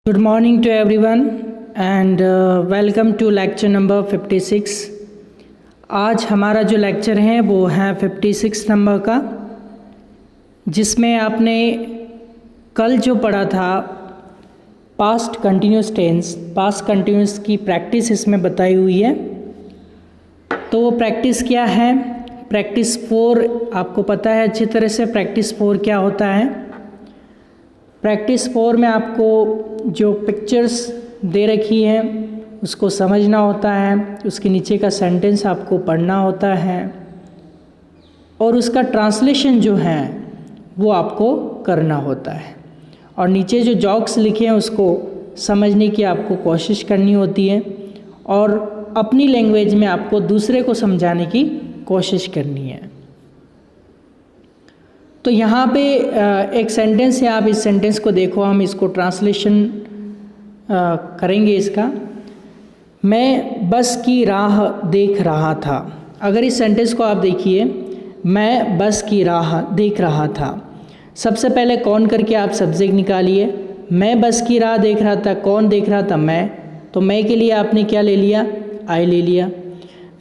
Good morning to everyone and welcome to lecture number 56। आज हमारा जो लेक्चर है वो है 56 नंबर का, जिसमें आपने कल जो पढ़ा था past continuous tense, past continuous की प्रैक्टिस इसमें बताई हुई है। तो वो प्रैक्टिस क्या है? प्रैक्टिस 4 आपको पता है अच्छी तरह से प्रैक्टिस 4 क्या होता है। प्रैक्टिस 4 में आपको जो पिक्चर्स दे रखी है उसको समझना होता है, उसके नीचे का सेंटेंस आपको पढ़ना होता है और उसका ट्रांसलेशन जो है वो आपको करना होता है, और नीचे जो जॉक्स लिखे हैं उसको समझने की आपको कोशिश करनी होती है और अपनी लैंग्वेज में आपको दूसरे को समझाने की कोशिश करनी है। तो यहाँ पे एक सेंटेंस है, आप इस सेंटेंस को देखो, हम इसको ट्रांसलेशन करेंगे इसका। मैं बस की राह देख रहा था। अगर इस सेंटेंस को आप देखिए, मैं बस की राह देख रहा था, सबसे पहले कौन करके आप सब्जेक्ट निकालिए। मैं बस की राह देख रहा था, कौन देख रहा था? मैं। तो मैं के लिए आपने क्या ले लिया? आई ले लिया।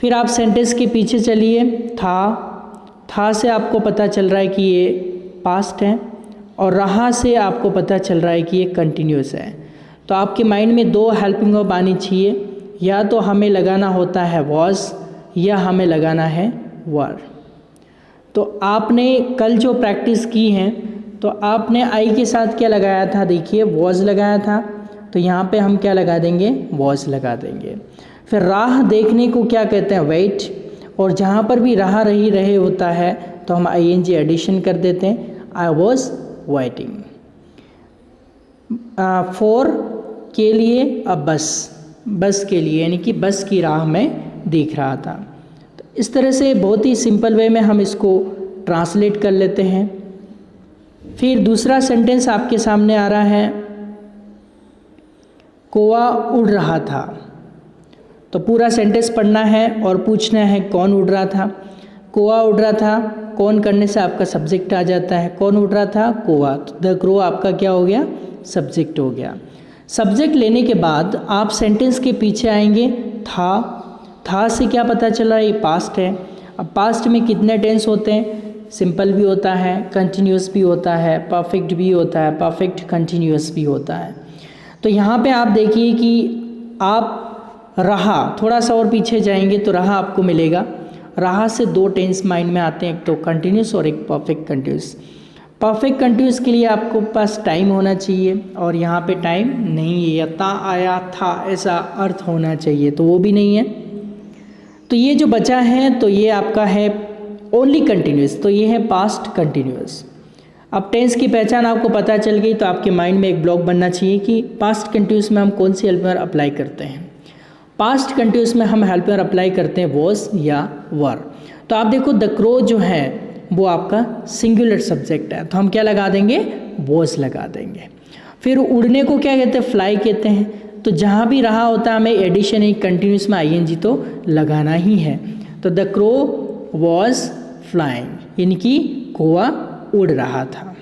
फिर आप सेंटेंस के पीछे चलिए, था से आपको पता चल रहा है कि ये पास्ट है और रहा से आपको पता चल रहा है कि ये कंटिन्यूस है। तो आपके माइंड में 2 हेल्पिंग वर्ब आनी चाहिए, या तो हमें लगाना होता है वॉज या हमें लगाना है वर। तो आपने कल जो प्रैक्टिस की है तो आपने आई के साथ क्या लगाया था? देखिए वॉज लगाया था, तो यहाँ पे हम क्या लगा देंगे? वॉज लगा देंगे। फिर राह देखने को क्या कहते हैं? वेट। और जहाँ पर भी रहा रही रहे होता है तो हम ING एडिशन कर देते हैं, आई वॉज वेटिंग। 4 के लिए अब बस के लिए, यानी कि बस की राह में देख रहा था। तो इस तरह से बहुत ही सिंपल वे में हम इसको ट्रांसलेट कर लेते हैं। फिर दूसरा सेंटेंस आपके सामने आ रहा है, कौवा उड़ रहा था। तो पूरा सेंटेंस पढ़ना है और पूछना है कौन उड़ रहा था। कौवा उड़ रहा था, कौन करने से आपका सब्जेक्ट आ जाता है। कौन उड़ रहा था? कौवा। तो द क्रो आपका क्या हो गया? सब्जेक्ट हो गया। सब्जेक्ट लेने के बाद आप सेंटेंस के पीछे आएंगे, था से क्या पता चला? ये पास्ट है। अब पास्ट में कितने टेंस होते हैं? सिंपल भी होता है, कंटिन्यूस भी होता है, परफेक्ट भी होता है, परफेक्ट कंटिन्यूस भी होता है। तो यहाँ पे आप देखिए कि आप रहा, थोड़ा सा और पीछे जाएंगे तो रहा आपको मिलेगा। रहा से 2 टेंस माइंड में आते हैं, एक तो कंटिन्यूस और एक परफेक्ट कंटिन्यूस। परफेक्ट कंटिन्यूस के लिए आपको पास टाइम होना चाहिए और यहाँ पे टाइम नहीं है, या ता आया था ऐसा अर्थ होना चाहिए, तो वो भी नहीं है। तो ये जो बचा है तो ये आपका है ओनली कंटिन्यूस, तो ये है पास्ट कंटिन्यूस। अब टेंस की पहचान आपको पता चल गई तो आपके माइंड में एक ब्लॉक बनना चाहिए कि पास्ट कंटिन्यूस में हम कौन सी हेल्पर अप्लाई करते हैं। पास्ट कंटिन्यूस में हम हेल्पर अप्लाई करते हैं वॉज या वर। तो आप देखो द क्रो जो है वो आपका सिंगुलर सब्जेक्ट है, तो हम क्या लगा देंगे? वॉज लगा देंगे। फिर उड़ने को क्या कहते हैं? फ्लाई कहते हैं। तो जहाँ भी रहा होता है हमें एडिशन एक कंटिन्यूस में ING तो लगाना ही है। तो द क्रो वॉज फ्लाइंग, यानी कि कौवा उड़ रहा था।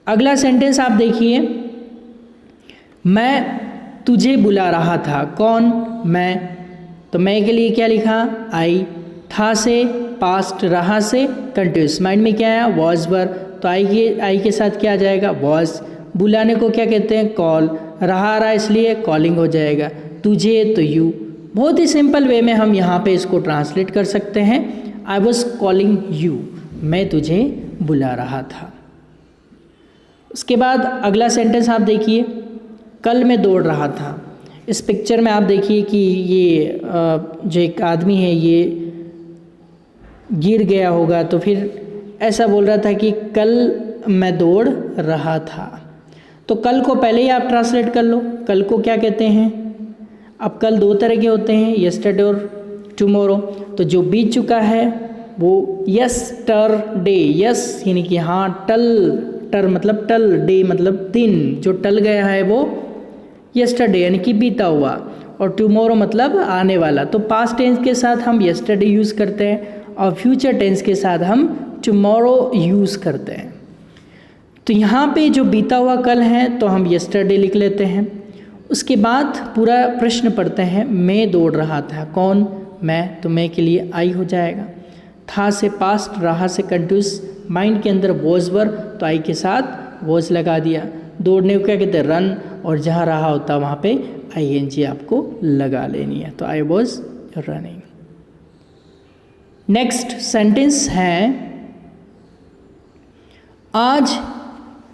अगला सेंटेंस आप देखिए, मैं तुझे बुला रहा था। कौन? मैं। तो मैं के लिए क्या लिखा? आई। था से पास्ट, रहा से कंटिन्यूस, माइंड में क्या आया? Was were. तो आई के साथ क्या आ जाएगा? वॉज। बुलाने को क्या कहते हैं? कॉल। रहा इसलिए कॉलिंग हो जाएगा। तुझे तो यू। बहुत ही सिंपल वे में हम यहाँ पे इसको ट्रांसलेट कर सकते हैं, आई वॉज कॉलिंग यू, मैं तुझे बुला रहा था। उसके बाद अगला सेंटेंस आप देखिए, कल मैं दौड़ रहा था। इस पिक्चर में आप देखिए कि ये जो एक आदमी है ये गिर गया होगा, तो फिर ऐसा बोल रहा था कि कल मैं दौड़ रहा था। तो कल को पहले ही आप ट्रांसलेट कर लो, कल को क्या कहते हैं? अब कल 2 तरह के होते हैं, यस्टरडे और टुमारो। तो जो बीत चुका है वो यस्टरडे, यस यानी कि हाँ, टर मतलब टल, डे मतलब दिन, जो टल गया है वो यस्टरडे यानी कि बीता हुआ, और टुमारो मतलब आने वाला। तो पास्ट टेंस के साथ हम यस्टरडे यूज़ करते हैं और फ्यूचर टेंस के साथ हम टुमारो यूज़ करते हैं। तो यहाँ पे जो बीता हुआ कल है तो हम यस्टरडे लिख लेते हैं। उसके बाद पूरा प्रश्न पढ़ते हैं। मैं दौड़ रहा था, कौन? मैं, तो मैं के लिए आई हो जाएगा। था से पास्ट, रहा से कंटिन्यूस, माइंड के अंदर वॉज वर, तो आई के साथ वॉज लगा दिया। दौड़ने को क्या कहते हैं? रन, और जहाँ रहा होता वहाँ पे ING आपको लगा लेनी है। तो I was running. Next sentence है, आज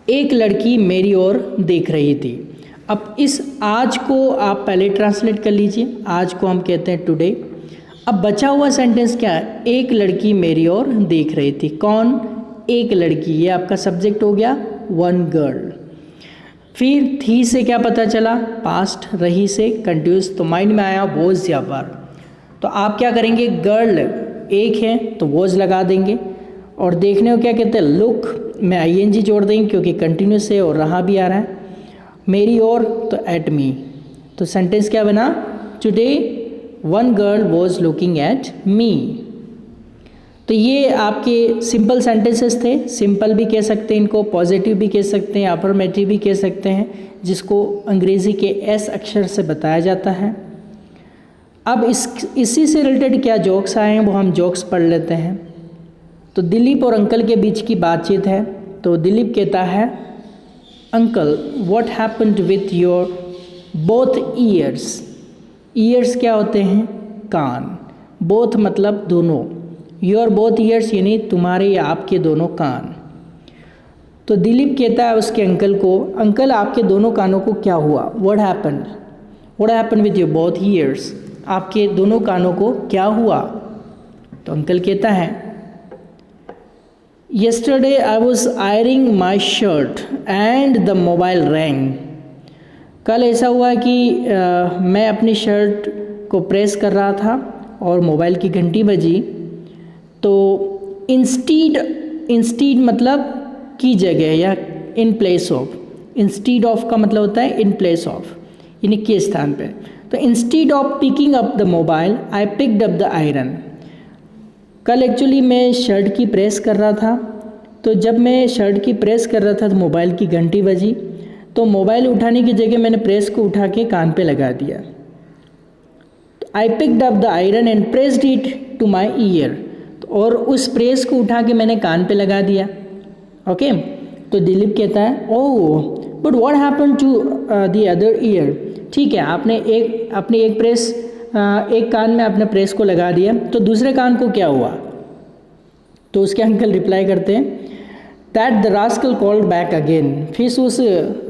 एक लड़की मेरी ओर देख रही थी। अब इस आज को आप पहले ट्रांसलेट कर लीजिए। आज को हम कहते हैं टुडे। अब बचा हुआ सेंटेंस क्या है? एक लड़की मेरी ओर देख रही थी। कौन? एक लड़की। ये आपका सब्जेक्ट हो गया, वन गर्ल। फिर थी से क्या पता चला? पास्ट। रही से कंटिन्यूस, तो माइंड में आया वॉज या वर। तो आप क्या करेंगे? गर्ल एक है तो वॉज लगा देंगे, और देखने को क्या कहते हैं? लुक में ING जोड़ देंगे क्योंकि कंटिन्यूस है और रहा भी आ रहा है। मेरी और तो एट मी। तो सेंटेंस क्या बना? Today one girl was looking at me. तो ये आपके सिंपल सेंटेंसेस थे। सिंपल भी कह सकते हैं इनको, पॉजिटिव भी कह सकते हैं, अफर्मेटिव भी कह सकते हैं, जिसको अंग्रेज़ी के S अक्षर से बताया जाता है। अब इसी से रिलेटेड क्या जोक्स आए हैं वो हम जोक्स पढ़ लेते हैं। तो दिलीप और अंकल के बीच की बातचीत है। तो दिलीप कहता है, uncle what happened with your both years. Years क्या होते हैं? कान। बोथ मतलब दोनों। योर बोथ ईयर्स यानी तुम्हारे या आपके दोनों कान। तो दिलीप कहता है उसके अंकल को, अंकल आपके दोनों कानों को क्या हुआ? What happened, what happened with your both years. आपके दोनों कानों को क्या हुआ? तो अंकल कहता है, Yesterday I was ironing my shirt and the mobile rang. कल ऐसा हुआ कि मैं अपनी शर्ट को प्रेस कर रहा था और मोबाइल की घंटी बजी। तो इंस्टीड मतलब की जगह या in place of. Instead of का मतलब होता है इन प्लेस ऑफ, यानी के स्थान पे। तो instead of picking up the mobile I picked up the iron. कल एक्चुअली मैं शर्ट की प्रेस कर रहा था, तो जब मैं शर्ट की प्रेस कर रहा था तो मोबाइल की घंटी बजी, तो मोबाइल उठाने की जगह मैंने प्रेस को उठा के कान पे लगा दिया। I picked up the iron and pressed it to my ear. और उस प्रेस को उठा के मैंने कान पे लगा दिया। ओके। तो दिलीप कहता है, oh but what happened to the other ear. ठीक है, आपने एक कान में अपने प्रेस को लगा दिया, तो दूसरे कान को क्या हुआ? तो उसके अंकल रिप्लाई करते हैं, that the rascal called back again. फिर उस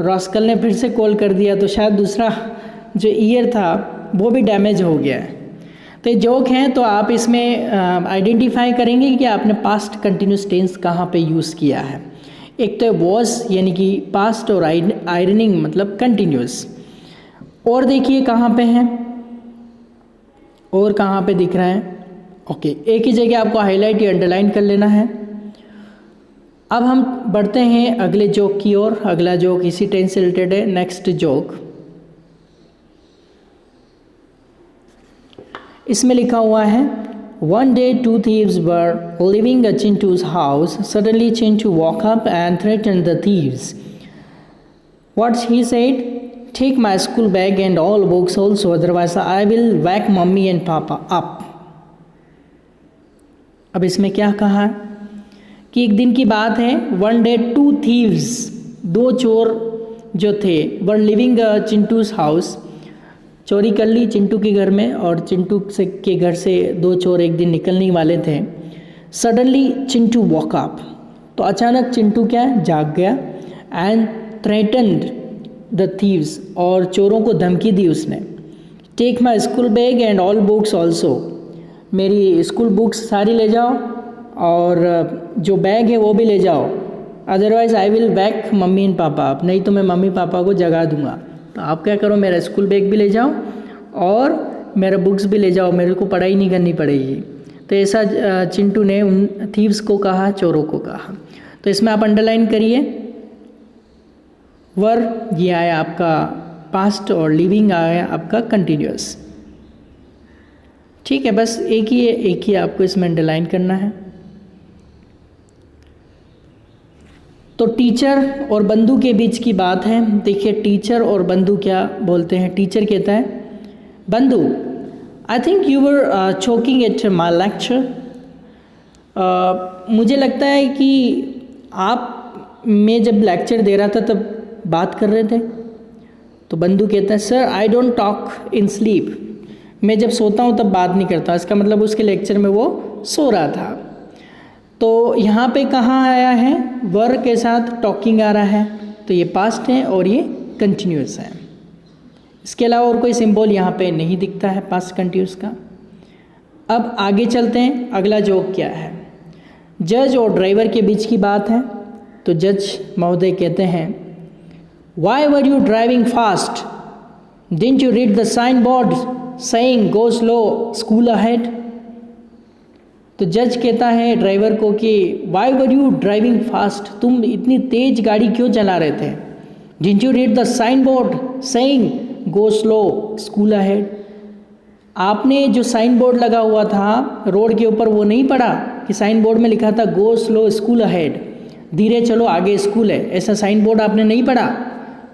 रास्कल ने फिर से कॉल कर दिया, तो शायद दूसरा जो ईयर था वो भी डैमेज हो गया है। तो ये जोक हैं, तो आप इसमें आइडेंटिफाई करेंगे कि आपने पास्ट कंटिन्यूस टेंस कहाँ पे यूज़ किया है। एक तो वॉज यानी कि पास्ट, और आयरनिंग मतलब कंटिन्यूस। और देखिए कहाँ पे हैं, और कहाँ पे दिख रहा है। ओके, एक ही जगह आपको हाईलाइट या अंडरलाइन कर लेना है। अब हम बढ़ते हैं अगले जोक की ओर। अगला जोक इसी टेंस से रिलेटेड है। नेक्स्ट जोक, इसमें लिखा हुआ है, one day two thieves were living at Chintu's house. Suddenly Chintu woke up and threatened the thieves. What he said? Take my school bag and all books also, otherwise I will whack mummy and papa up. अब इसमें क्या कहा है कि एक दिन की बात है। वन डे टू थीव्स, दो चोर जो थे, वर लिविंग चिंटूस हाउस, चोरी कर ली चिंटू के घर में, और चिंटू के घर से दो चोर एक दिन निकलने वाले थे। सडनली चिंटू वॉक अप, तो अचानक चिंटू क्या है? जाग गया। एंड थ्रेटन्ड द थीव्स, और चोरों को धमकी दी उसने। Take my school bag and all books also, मेरी स्कूल बुक्स सारी ले जाओ और जो बैग है वो भी ले जाओ, otherwise I will whack mummy and papa, नहीं तो मैं मम्मी पापा को जगा दूंगा। तो आप क्या करो, मेरा स्कूल बैग भी ले जाओ और मेरा बुक्स भी ले जाओ, मेरे को पढ़ाई नहीं करनी पड़ेगी। तो ऐसा चिंटू ने उन थीव्स को कहा, चोरों को कहा। तो इसमें आप अंडरलाइन करिए, वर ये आया आपका पास्ट और लिविंग आया आपका कंटिन्यूअस। ठीक है, बस एक ही आपको इसमें अंडरलाइन करना है। तो टीचर और बंधु के बीच की बात है। देखिए टीचर और बंधु क्या बोलते हैं। टीचर कहता है, बंधु I think you were choking at my lecture. मुझे लगता है कि आप मैं जब लेक्चर दे रहा था तब बात कर रहे थे। तो बंधु कहता है, sir I don't talk in sleep. मैं जब सोता हूँ तब बात नहीं करता। इसका मतलब उसके लेक्चर में वो सो रहा था। तो यहाँ पे कहाँ आया है, वर के साथ टॉकिंग आ रहा है, तो ये पास्ट है और ये कंटिन्यूस है। इसके अलावा और कोई सिंबल यहाँ पे नहीं दिखता है पास्ट कंटिन्यूस का। अब आगे चलते हैं, अगला जोक क्या है। जज और ड्राइवर के बीच की बात है। तो जज महोदय कहते हैं, why were you driving fast, didn't you read the sign board saying go slow school ahead. तो जज कहता है ड्राइवर को कि why were you driving fast, तुम इतनी तेज गाड़ी क्यों चला रहे थे। Didn't you read the sign board saying go slow school ahead. आपने जो साइन बोर्ड लगा हुआ था रोड के ऊपर वो नहीं पढ़ा कि साइन बोर्ड में लिखा था गो स्लो स्कूल अहेड, धीरे चलो आगे स्कूल है, ऐसा साइन बोर्ड आपने नहीं पढ़ा।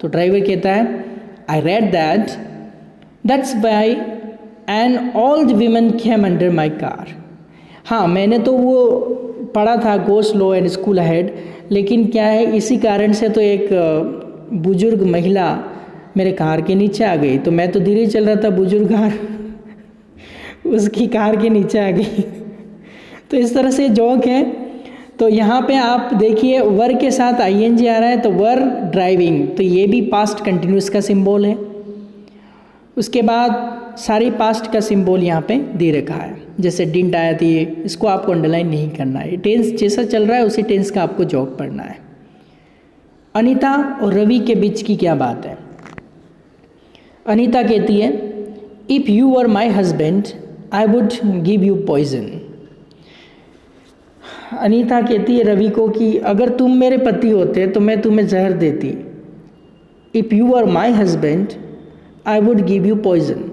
तो ड्राइवर कहता है, I read that, that's why and all the women came under my car. हाँ मैंने तो वो पढ़ा था go slow and school ahead, लेकिन क्या है इसी कारण से तो एक बुजुर्ग महिला मेरे कार के नीचे आ गई। तो मैं तो धीरे चल रहा था, बुजुर्ग कार उसकी कार के नीचे आ गई। तो इस तरह से जोक है। तो यहाँ पे आप देखिए वर के साथ आईएनजी आ रहा है, तो वर ड्राइविंग, तो ये भी पास्ट कंटिन्यूस का सिंबल है। उसके बाद सारी पास्ट का सिंबल यहाँ पे दे रखा है। जैसे डिडंट आया थी, इसको आपको अंडरलाइन नहीं करना है। टेंस जैसा चल रहा है उसी टेंस का आपको जोक पढ़ना है। अनीता और रवि के बीच की क्या बात है। अनीता कहती है, if you were my husband I would give you poison. Anita कहती है रवि को कि अगर तुम मेरे पति होते तो मैं तुम्हें जहर देती। If you were my husband I would give you poison.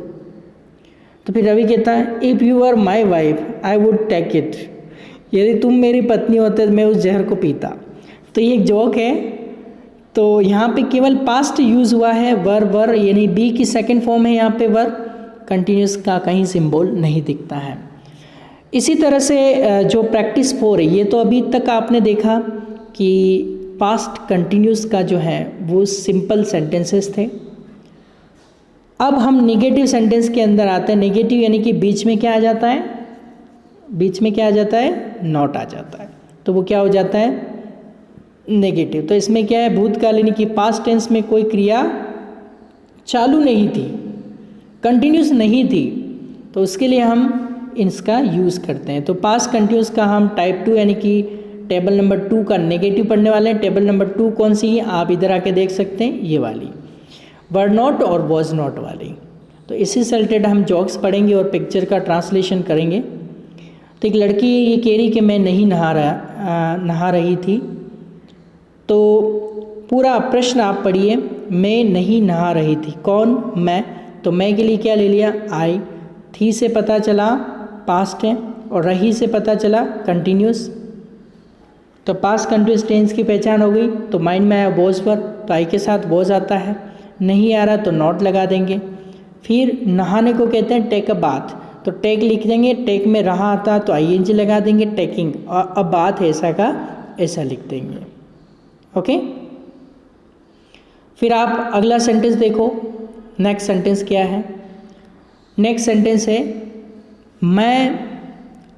तो फिर रवि कहता है, if you were my wife I would take it. यदि तुम मेरी पत्नी होते तो मैं उस जहर को पीता। तो ये एक जोक है। तो यहाँ पे केवल पास्ट यूज़ हुआ है, वर यानी बी की सेकंड फॉर्म है यहाँ पे वर, कंटिन्यूस का कहीं सिंबल नहीं दिखता है। इसी तरह से जो प्रैक्टिस 4 है, ये तो अभी तक आपने देखा कि पास्ट कंटिन्यूस का जो है वो सिंपल सेंटेंसेस थे। अब हम नेगेटिव सेंटेंस के अंदर आते हैं। नेगेटिव यानी कि बीच में क्या आ जाता है, बीच में क्या आ जाता है, नॉट आ जाता है, तो वो क्या हो जाता है, नेगेटिव। तो इसमें क्या है, भूतकाल यानी कि पास्ट टेंस में कोई क्रिया चालू नहीं थी, कंटिन्यूस नहीं थी, तो उसके लिए हम इसका यूज़ करते हैं। तो पास्ट कंटिन्यूस का हम टाइप 2 यानी कि टेबल नंबर 2 का नेगेटिव पढ़ने वाले हैं। टेबल नंबर 2 कौन सी है, आप इधर आके देख सकते हैं, ये वाली वर नॉट और वॉज नॉट वाली। तो इसी से रिलेटेड हम जोक्स पढ़ेंगे और पिक्चर का ट्रांसलेशन करेंगे। तो एक लड़की ये कह रही कि मैं नहीं नहा रही थी। तो पूरा प्रश्न आप पढ़िए, मैं नहीं नहा रही थी, कौन, मैं। तो मैं के लिए क्या ले लिया, आई। थी से पता चला पास्ट है और रही से पता चला कंटिन्यूस। तो पास्ट कंटिन्यूस टेंस की पहचान हो गई। तो माइंड में आया वॉज पर, तो आई के साथ वॉज आता है। नहीं आ रहा तो नॉट लगा देंगे। फिर नहाने को कहते हैं टेक अ बाथ, तो टेक लिख देंगे, टेक में रहा आता तो आईएनजी लगा देंगे, टेकिंग। और अब बात है ऐसा का ऐसा लिख देंगे। ओके। फिर आप अगला सेंटेंस देखो, नेक्स्ट सेंटेंस क्या है। नेक्स्ट सेंटेंस है, मैं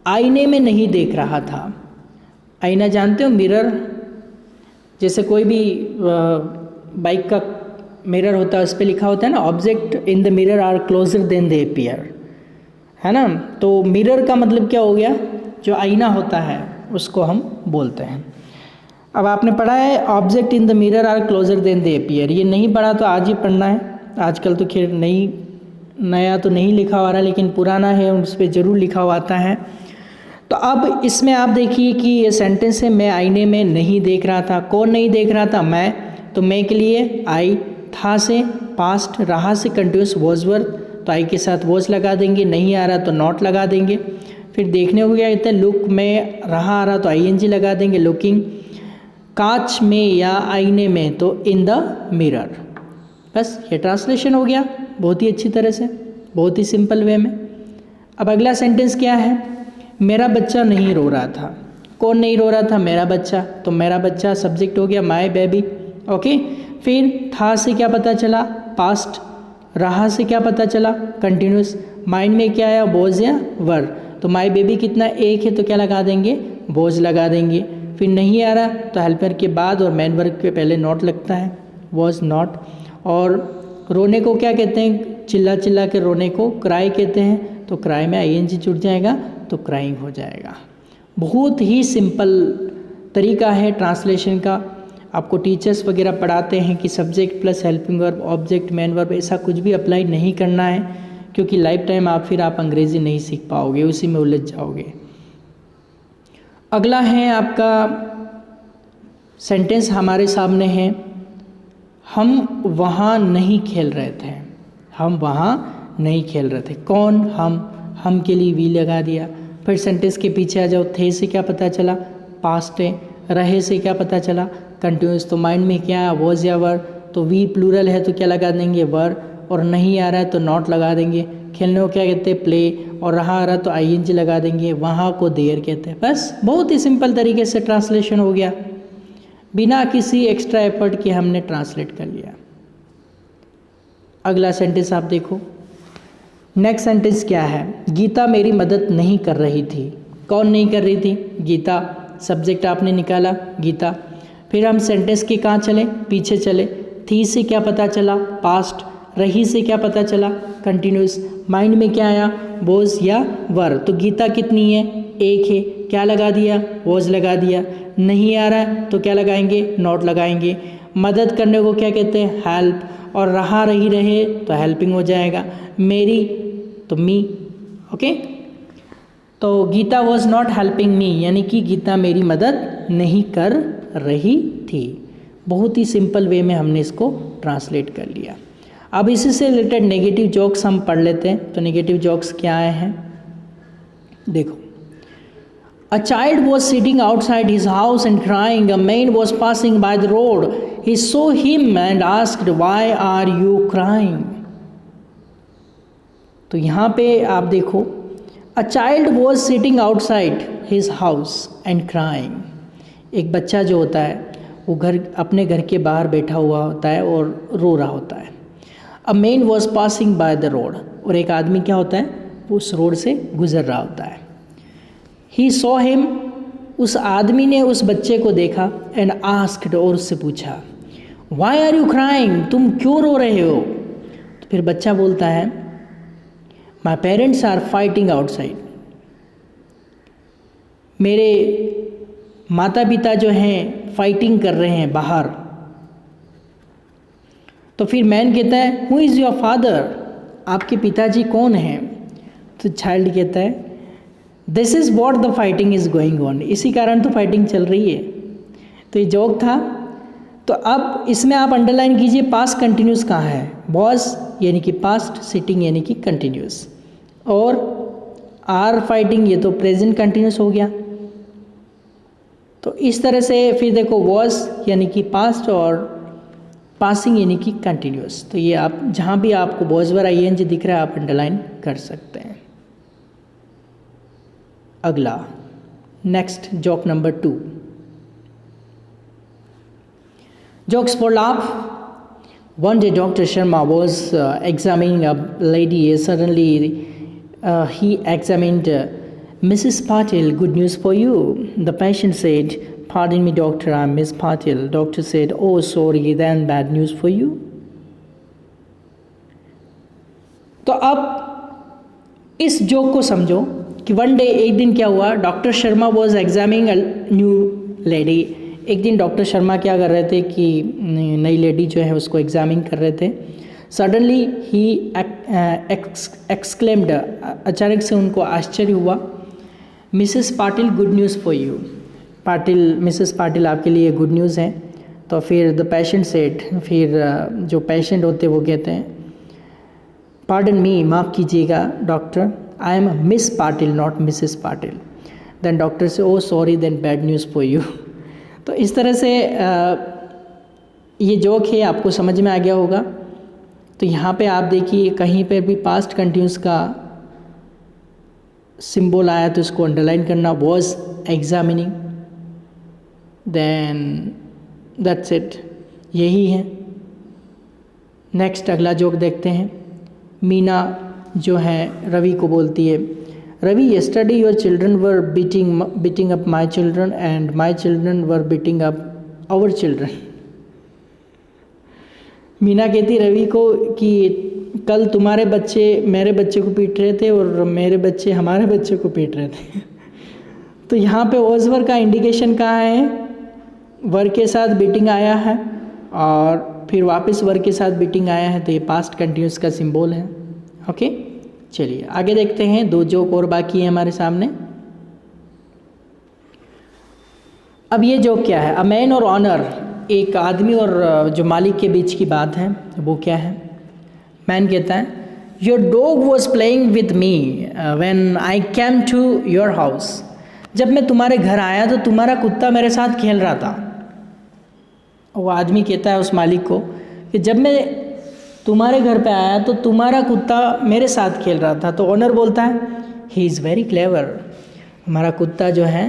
आईने में नहीं देख रहा था। आईना जानते हो, मिरर। जैसे कोई भी बाइक का मिरर होता है, उस पर लिखा होता है ना, object in the mirror are closer than they appear, है ना। तो मिरर का मतलब क्या हो गया, जो आईना होता है उसको हम बोलते हैं। अब आपने पढ़ा है object in the mirror are closer than they appear, ये नहीं पढ़ा तो आज ही पढ़ना है। आजकल तो खैर नया तो नहीं लिखा हुआ रहा, लेकिन पुराना है उस पर ज़रूर लिखा हुआ आता है। तो अब इसमें आप देखिए कि ये सेंटेंस है, मैं आईने में नहीं देख रहा था। कौन नहीं देख रहा था, मैं। तो मैं के लिए आई, था से पास्ट, रहा से कंटिन्यूस वॉज वर्ब, तो आई के साथ वॉज लगा देंगे। नहीं आ रहा तो नॉट लगा देंगे। फिर देखने को क्या कहते हैं, लुक में रहा आ रहा तो आईएनजी लगा देंगे, लुकिंग। कांच में या आईने में तो इन द मिरर। बस ये ट्रांसलेशन हो गया बहुत ही अच्छी तरह से, बहुत ही सिंपल वे में। अब अगला सेंटेंस क्या है, मेरा बच्चा नहीं रो रहा था। कौन नहीं रो रहा था, मेरा बच्चा। तो मेरा बच्चा सब्जेक्ट हो गया माय बेबी। ओके, फिर था से क्या पता चला, पास्ट। रहा से क्या पता चला, कंटिन्यूस। माइंड में क्या आया, वॉज या वर। तो माय बेबी कितना, एक है तो क्या लगा देंगे, वॉज लगा देंगे। फिर नहीं आ रहा तो हेल्पर के बाद और मेन वर्ब के पहले नॉट लगता है, वॉज नॉट। और रोने को क्या कहते हैं, चिल्ला चिल्ला के रोने को क्राई कहते हैं। तो क्राई में आईएनजी जुड़ जाएगा तो क्राइंग हो जाएगा। बहुत ही सिंपल तरीका है ट्रांसलेशन का। आपको टीचर्स वगैरह पढ़ाते हैं कि subject plus helping verb, object, main verb, ऐसा कुछ भी अप्लाई नहीं करना है, क्योंकि लाइफ टाइम आप अंग्रेज़ी नहीं सीख पाओगे, उसी में उलझ जाओगे। अगला है आपका सेंटेंस हमारे सामने है, हम वहाँ नहीं खेल रहे थे। हम वहाँ नहीं खेल रहे थे। कौन, हम के लिए वी लगा दिया। फिर सेंटेंस के पीछे आ जाओ, थे से क्या पता चला, पास्ट है। रहे से क्या पता चला, कंटिन्यूस। तो माइंड में क्या है, वॉज या वर। तो वी प्लूरल है तो क्या लगा देंगे, वर। और नहीं आ रहा है तो नॉट लगा देंगे। खेलने को क्या कहते हैं, प्ले। और रहा आ रहा तो आईएनजी लगा देंगे। वहाँ को देयर कहते हैं। बस बहुत ही सिंपल तरीके से ट्रांसलेशन हो गया, बिना किसी एक्स्ट्रा एफर्ट के हमने ट्रांसलेट कर लिया। अगला सेंटेंस आप देखो, नेक्स्ट सेंटेंस क्या है, गीता मेरी मदद नहीं कर रही थी। कौन नहीं कर रही थी, गीता। सब्जेक्ट आपने निकाला, गीता। फिर हम सेंटेंस के कहाँ चले, पीछे चले। थी से क्या पता चला, पास्ट। रही से क्या पता चला, कंटिन्यूस। माइंड में क्या आया, वॉज या वर। तो गीता कितनी है, एक है, क्या लगा दिया, वॉज लगा दिया। नहीं आ रहा है तो क्या लगाएंगे, नॉट लगाएंगे। मदद करने को क्या कहते हैं, हेल्प। और रहा रही रहे तो हेल्पिंग हो जाएगा। मेरी तो मी। ओके, तो Geeta was not helping me, यानी कि गीता मेरी मदद नहीं कर रही थी। बहुत ही सिंपल वे में हमने इसको ट्रांसलेट कर लिया। अब इसी से रिलेटेड नेगेटिव जोक्स हम पढ़ लेते हैं। तो नेगेटिव जोक्स क्या आए हैं, देखो। A child was sitting outside his house and crying. A man was passing by the road. He saw him and asked, "Why are you crying?" तो यहाँ पे आप देखो, A child was sitting outside his house and crying. एक बच्चा जो होता है वो अपने घर के बाहर बैठा हुआ होता है और रो रहा होता है। A man was passing by the road. और एक आदमी क्या होता है, उस रोड से गुजर रहा होता है। He saw him, उस आदमी ने उस बच्चे को देखा। and asked, और उससे पूछा, Why are you crying? तुम क्यों रो रहे हो? तो फिर बच्चा बोलता है, My parents are fighting outside. मेरे माता पिता जो हैं फाइटिंग कर रहे हैं बाहर। तो फिर मैन कहता है, Who is your father? आपके पिताजी कौन हैं? तो चाइल्ड कहता है, this is what the fighting is going on. इसी कारण तो फाइटिंग चल रही है। तो ये जोक था। तो अब इसमें आप अंडरलाइन कीजिए, पास्ट कंटिन्यूस कहाँ है, वॉज यानी कि पास्ट, सिटिंग यानी कि कंटिन्यूस, और आर फाइटिंग ये तो प्रेजेंट कंटिन्यूस हो गया। तो इस तरह से फिर देखो, वॉज यानी कि पास्ट और पासिंग यानी कि कंटिन्यूस। तो ये आप जहाँ भी आपको वॉज वर आईएनजी दिख रहा है आप अंडरलाइन कर सकते हैं। अगला next joke number 2, jokes for laugh. One day Dr. Sharma was examining a lady. Suddenly he examined Mrs. Patil. Good news for you. The patient said, Pardon me doctor, I'm Miss Patil. Doctor said, oh sorry, then bad news for you. तो अब इस joke को समझो कि one day, एक दिन क्या हुआ, doctor Sharma was examining a new lady. एक दिन डॉक्टर शर्मा क्या कर रहे थे कि नई लेडी जो है उसको एग्जामिन कर रहे थे। सडनली ही एक्सक्लेम्ड, अचानक से उनको आश्चर्य हुआ, Mrs Patil good news for you. Patil, Mrs Patil आपके लिए गुड न्यूज़ है। तो फिर द पेशेंट सेड, फिर जो पेशेंट होते वो कहते हैं, पार्डन मी, माफ़ कीजिएगा doctor, I am Miss Patil not Mrs Patil. Then doctor से, oh sorry, then bad news for you. तो इस तरह से ये जोक है, आपको समझ में आ गया होगा। तो यहाँ पे आप देखिए कहीं पर भी पास्ट कंटिन्यूस का सिंबल आया तो इसको अंडरलाइन करना, was examining, then that's it, यही है। नेक्स्ट अगला जोक देखते हैं। मीना जो है रवि को बोलती है, Ravi yesterday your children were beating up my children and my children were beating up our children. Meena कहती रवि को कि कल तुम्हारे बच्चे मेरे बच्चे को पीट रहे थे और मेरे बच्चे हमारे बच्चे को पीट रहे थे। तो यहाँ पे वॉज वर का इंडिकेशन कहाँ है, वर के साथ बीटिंग आया है और फिर वापस वर के साथ बीटिंग आया है, तो ये पास्ट कंटिन्यूस का सिंबल है। ओके, चलिए आगे देखते हैं। 2 जोक और बाकी है हमारे सामने। अब ये जोक क्या है, अ मैन और ऑनर, एक आदमी और जो मालिक के बीच की बात है, वो क्या है। मैन कहता है, your dog was playing with me when I came to your house. जब मैं तुम्हारे घर आया तो तुम्हारा कुत्ता मेरे साथ खेल रहा था। वो आदमी कहता है उस मालिक को कि जब मैं तुम्हारे घर पे आया तो तुम्हारा कुत्ता मेरे साथ खेल रहा था। तो ओनर बोलता है, ही इज़ वेरी क्लेवर, हमारा कुत्ता जो है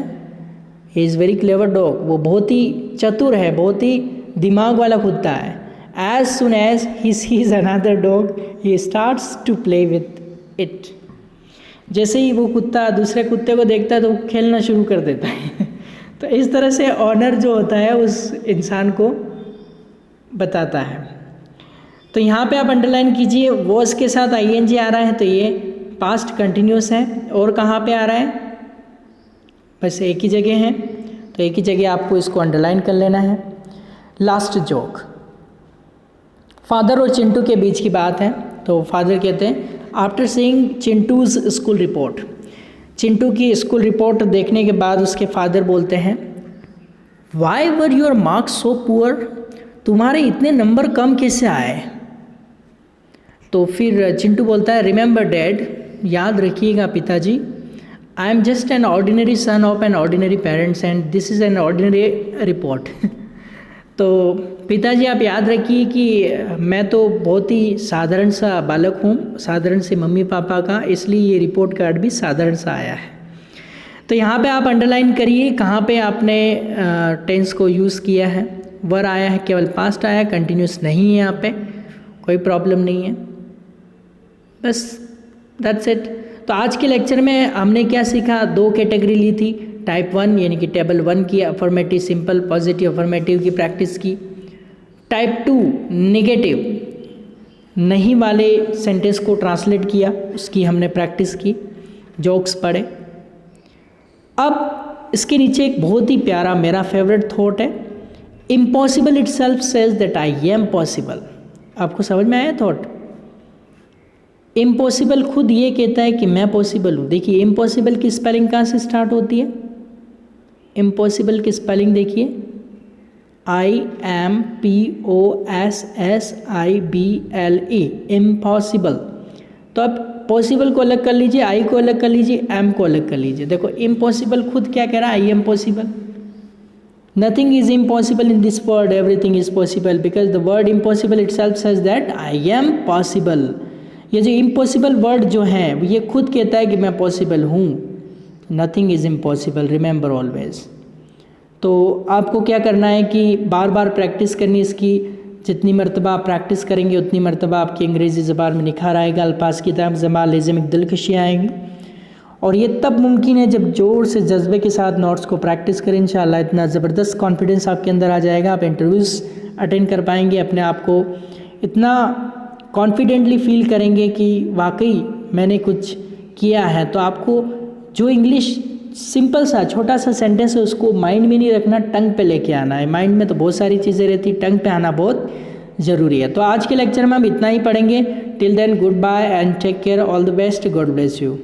he is very clever dog, वो बहुत ही चतुर है, बहुत ही दिमाग वाला कुत्ता है। As soon as he sees another dog he starts to play with it. जैसे ही वो कुत्ता दूसरे कुत्ते को देखता है तो वो खेलना शुरू कर देता है। तो इस तरह से ऑनर जो होता है उस इंसान को बताता है। तो यहाँ पे आप अंडरलाइन कीजिए, वॉज के साथ आईएनजी आ रहा है तो ये पास्ट कंटिन्यूस है। और कहाँ पे आ रहा है, बस एक ही जगह है, तो एक ही जगह आपको इसको अंडरलाइन कर लेना है। लास्ट जोक, फादर और चिंटू के बीच की बात है। तो फादर कहते हैं, after seeing Chintu's school report, Chintu की स्कूल रिपोर्ट देखने के बाद उसके फादर बोलते हैं, why were your marks so poor, तुम्हारे इतने नंबर कम कैसे आए। तो फिर चिंटू बोलता है, रिमेंबर डैड, याद रखिएगा पिताजी, I am just an ordinary son of an ordinary parents and this is an ordinary report. तो पिताजी आप याद रखिए कि मैं तो बहुत ही साधारण सा बालक हूँ, साधारण से मम्मी पापा का, इसलिए ये रिपोर्ट कार्ड भी साधारण सा आया है। तो यहाँ पे आप अंडरलाइन करिए कहाँ पे आपने टेंस को यूज़ किया है। वर आया है, केवल पास्ट आया है, कंटिन्यूस नहीं है, यहाँ पे कोई प्रॉब्लम नहीं है, बस दैट्स इट। तो आज के लेक्चर में हमने क्या सीखा, 2 कैटेगरी ली थी, टाइप 1 यानी कि टेबल 1 की अफर्मेटिव सिंपल पॉजिटिव अफर्मेटिव की प्रैक्टिस की, टाइप 2 नेगेटिव नहीं वाले सेंटेंस को ट्रांसलेट किया, उसकी हमने प्रैक्टिस की, जोक्स पढ़े। अब इसके नीचे एक बहुत ही प्यारा मेरा फेवरेट थॉट है, impossible itself says that I am possible. आपको समझ में आया थॉट, इम्पॉसिबल खुद ये कहता है कि मैं पॉसिबल हूँ। देखिए इम्पॉसिबल की स्पेलिंग कहाँ से स्टार्ट होती है, इम्पॉसिबल की स्पेलिंग देखिए, IMPOSSIBLE, इम्पॉसिबल। तो अब पॉसिबल को अलग कर लीजिए, आई को अलग कर लीजिए, एम को अलग कर लीजिए। देखो इम्पॉसिबल खुद क्या कह रहा है, I am possible. Nothing is impossible in this world, everything is possible, because the word impossible itself says that I am possible. ये जो इम्पॉसिबल वर्ड जो है ये खुद कहता है कि मैं पॉसिबल हूँ। Nothing is impossible, remember always. तो आपको क्या करना है कि बार बार प्रैक्टिस करनी इसकी, जितनी मरतबा आप प्रैक्टिस करेंगे उतनी मरतबा आपकी अंग्रेज़ी ज़बान में निखार आएगा, अल्फाज की तरफ जमाल लेज़म एक दिलकशी आएगी। और ये तब मुमकिन है जब ज़ोर से जज्बे के साथ नोट्स को प्रैक्टिस करें। इंशाअल्लाह इतना ज़बरदस्त कॉन्फिडेंस आपके अंदर आ जाएगा, आप इंटरव्यूज़ अटेंड कर पाएंगे, अपने आप को इतना कॉन्फिडेंटली फील करेंगे कि वाकई मैंने कुछ किया है। तो आपको जो इंग्लिश सिंपल सा छोटा सा सेंटेंस है उसको माइंड में नहीं रखना, टंग पे लेके आना है। माइंड में तो बहुत सारी चीज़ें रहती, टंग पे आना बहुत ज़रूरी है। तो आज के लेक्चर में हम इतना ही पढ़ेंगे। Till then good bye and take care, all the best, God bless you.